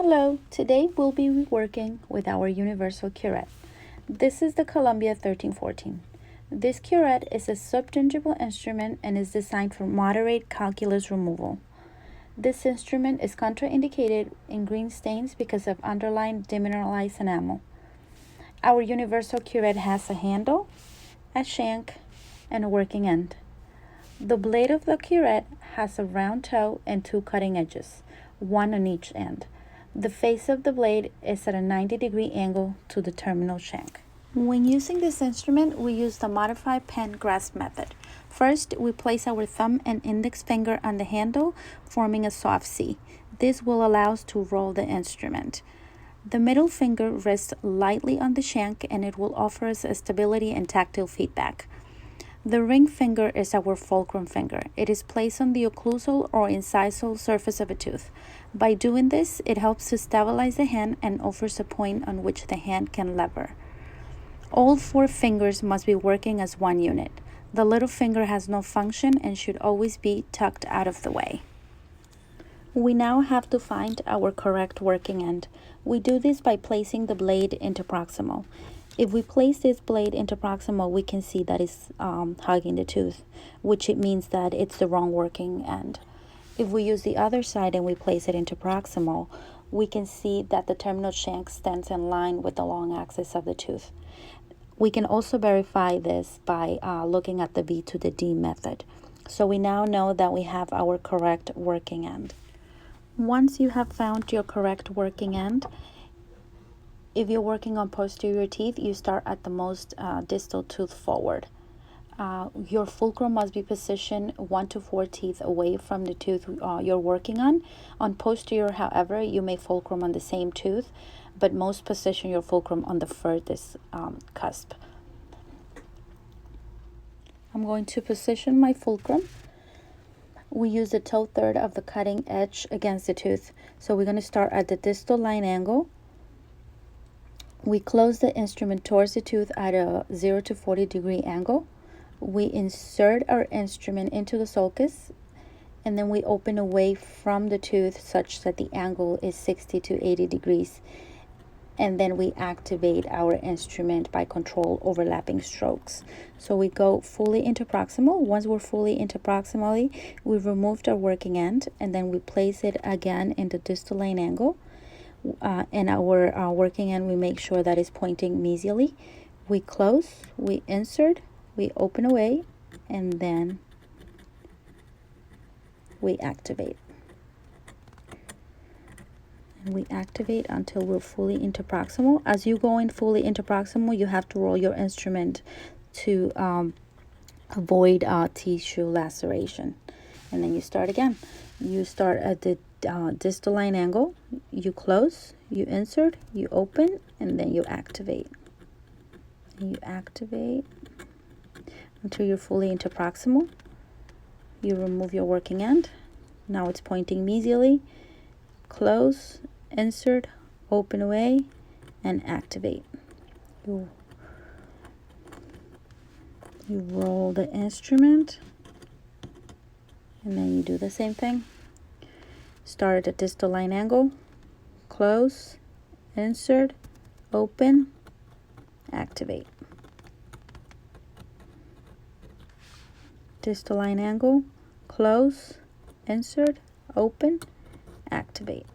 Hello, today we'll be working with our universal curette. This is the Columbia 1314. This curette is a subgingival instrument and is designed for moderate calculus removal. This instrument is contraindicated in green stains because of underlying demineralized enamel. Our universal curette has a handle, a shank, and a working end. The blade of the curette has a round toe and two cutting edges, one on each end. The face of the blade is at a 90-degree angle to the terminal shank. When using this instrument, we use the modified pen grasp method. First, we place our thumb and index finger on the handle, forming a soft C. This will allow us to roll the instrument. The middle finger rests lightly on the shank and it will offer us a stability and tactile feedback. The ring finger is our fulcrum finger. It is placed on the occlusal or incisal surface of a tooth. By doing this, it helps to stabilize the hand and offers a point on which the hand can lever. All four fingers must be working as one unit. The little finger has no function and should always be tucked out of the way. We now have to find our correct working end. We do this by placing the blade into proximal. If we place this blade into proximal, we can see that it's hugging the tooth, which it means that it's the wrong working end. If we use the other side and we place it into proximal, we can see that the terminal shank stands in line with the long axis of the tooth. We can also verify this by looking at the B to the D method. So we now know that we have our correct working end. Once you have found your correct working end, if you're working on posterior teeth, you start at the most distal tooth forward. Your fulcrum must be positioned 1 to 4 teeth away from the tooth you're working on. On posterior, however, you may fulcrum on the same tooth, but most position your fulcrum on the furthest cusp. I'm going to position my fulcrum. We use the toe third of the cutting edge against the tooth. So we're going to start at the distal line angle. We close the instrument towards the tooth at a 0 to 40-degree angle. We insert our instrument into the sulcus, and then we open away from the tooth such that the angle is 60 to 80 degrees. And then we activate our instrument by controlled overlapping strokes. So we go fully into proximal. Once we're fully into proximally, we've removed our working end, and then we place it again in the distal line angle. And our working end, we make sure that is pointing mesially. We close, we insert, we open away, and then we activate. And we activate until we're fully into proximal. As you go in fully into proximal, you have to roll your instrument to avoid tissue laceration. And then you start again. You start at the distal line angle, you close, you insert, you open, and then you activate. And you activate until you're fully into proximal. You remove your working end. Now it's pointing mesially. Close, insert, open away, and activate. You roll the instrument, and then you do the same thing. Start at the distal line angle, close, insert, open, activate. Distal line angle, close, insert, open, activate.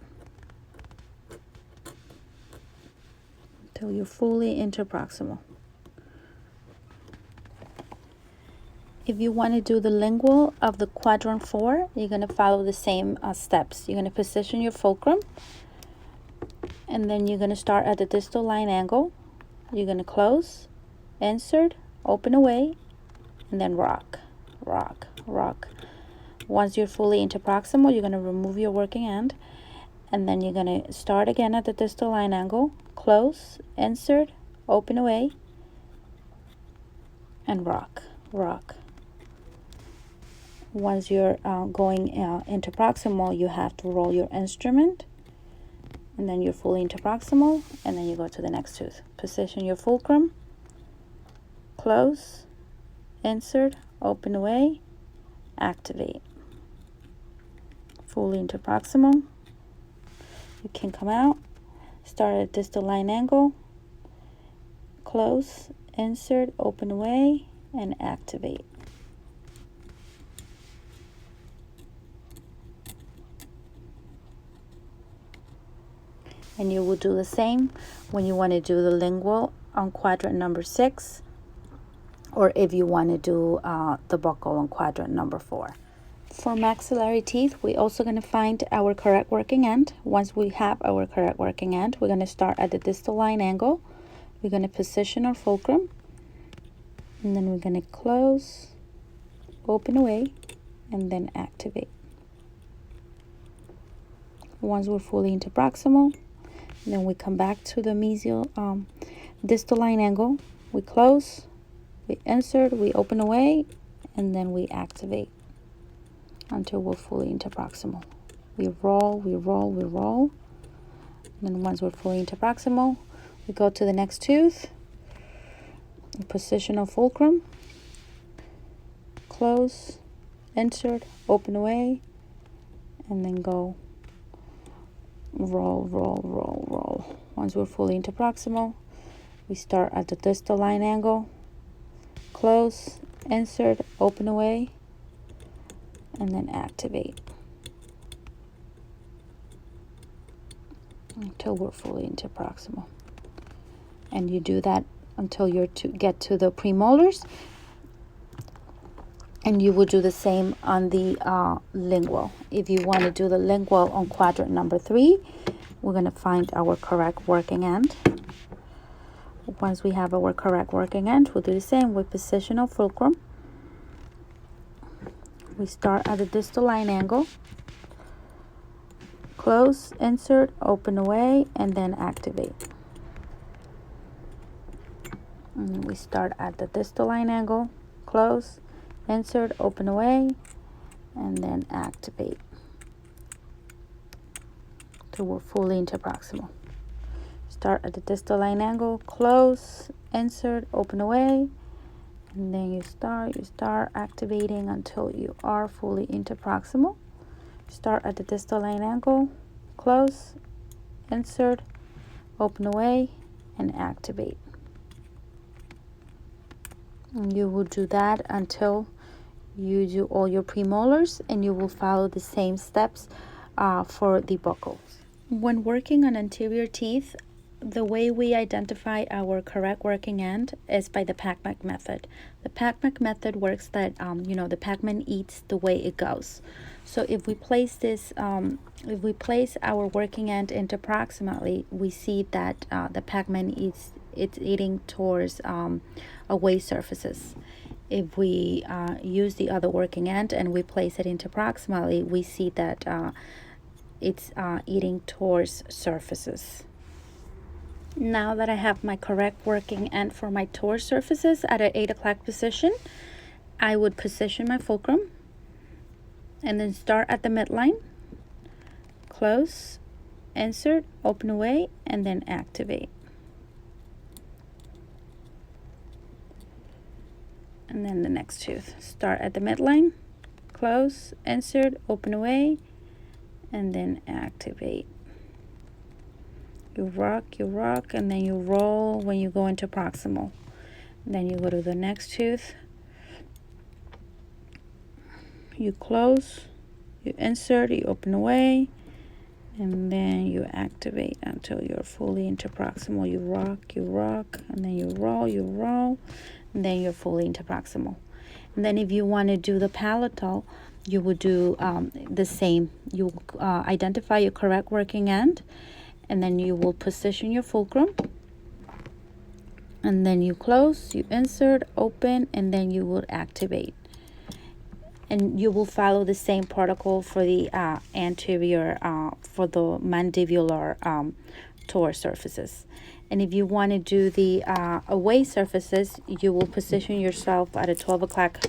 Until you're fully interproximal. If you want to do the lingual of the quadrant 4, you're going to follow the same steps. You're going to position your fulcrum, and then you're going to start at the distal line angle. You're going to close, insert, open away, and then rock, rock, rock. Once you're fully into proximal, you're going to remove your working end, and then you're going to start again at the distal line angle, close, insert, open away, and rock, rock. Once you're going into proximal, you have to roll your instrument, and then you're fully into proximal, and then you go to the next tooth. Position your fulcrum, close, insert, open away, activate. Fully into proximal. You can come out, start at distal line angle, close, insert, open away, and activate. And you will do the same when you want to do the lingual on quadrant number 6, or if you want to do the buccal on quadrant number 4. For maxillary teeth, we're also going to find our correct working end. Once we have our correct working end, we're going to start at the distal line angle. We're going to position our fulcrum, and then we're going to close, open away, and then activate. Once we're fully into proximal, then we come back to the mesial distal line angle. We close, we insert, we open away, and then we activate until we're fully into proximal. We roll, we roll, we roll. And then once we're fully into proximal, we go to the next tooth, position of fulcrum, close, insert, open away, and then go roll, roll, roll, roll. Once we're fully into proximal, we start at the distal line angle, close, insert, open away, and then activate until we're fully into proximal. And you do that until you get to the premolars, and you will do the same on the lingual. If you want to do the lingual on quadrant number 3, we're going to find our correct working end. Once we have our correct working end, we'll do the same with positional fulcrum. We start at the distal line angle, close, insert, open away, and then activate. And we start at the distal line angle, close, insert, open away, and then activate till we're fully into proximal. Start at the distal line angle, close, insert, open away, and then you start activating until you are fully into proximal. Start at the distal line angle, close, insert, open away, and activate. And you will do that until you do all your premolars, and you will follow the same steps for the buccals. When working on anterior teeth, the way we identify our correct working end is by the Pac-Man method. The Pac-Man method works that, the Pac-Man eats the way it goes. So if we place this, if we place our working end into proximally, we see that the Pac-Man it's eating towards away surfaces. If we use the other working end and we place it into proximally, we see that it's eating towards surfaces. Now that I have my correct working end for my towards surfaces at an 8 o'clock position, I would position my fulcrum and then start at the midline, close, insert, open away, and then activate. And then the next tooth, start at the midline, close, insert, open away, and then activate. You rock, and then you roll when you go into proximal. And then you go to the next tooth. You close, you insert, you open away, and then you activate until you're fully into proximal. You rock, and then you roll, and then you're fully into proximal. And then if you want to do the palatal, you would do the same. You identify your correct working end, and then you will position your fulcrum, and then you close, you insert, open, and then you will activate. And you will follow the same protocol for the anterior, for the mandibular towards surfaces. And if you want to do the away surfaces, you will position yourself at a 12 o'clock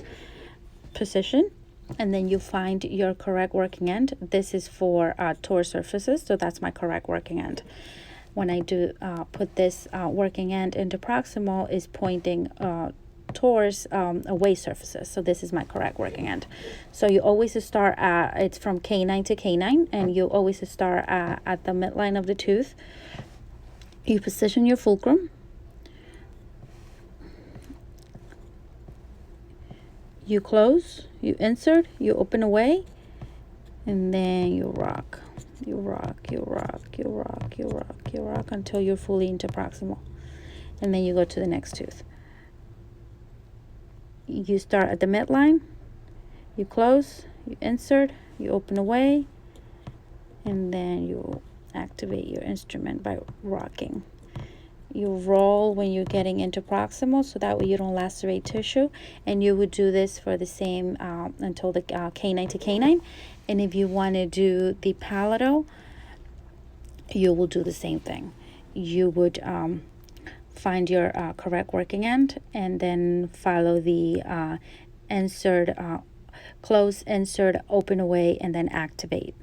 position, and then you find your correct working end. This is for towards surfaces, so that's my correct working end. When I do put this working end into proximal, is pointing towards away surfaces. So this is my correct working end. So you always start at, it's from canine to canine, and you always start at the midline of the tooth. You position your fulcrum. You close, you insert, you open away, and then you rock. You rock, you rock, you rock, you rock, you rock until you're fully into proximal. And then you go to the next tooth. You start at the midline, you close, you insert, you open away, and then you activate your instrument by rocking. You roll when you're getting into proximal, so that way you don't lacerate tissue. And you would do this for the same until the canine to canine. And if you want to do the palatal, you will do the same thing. You would find your correct working end, and then follow the insert, close, insert, open away, and then activate.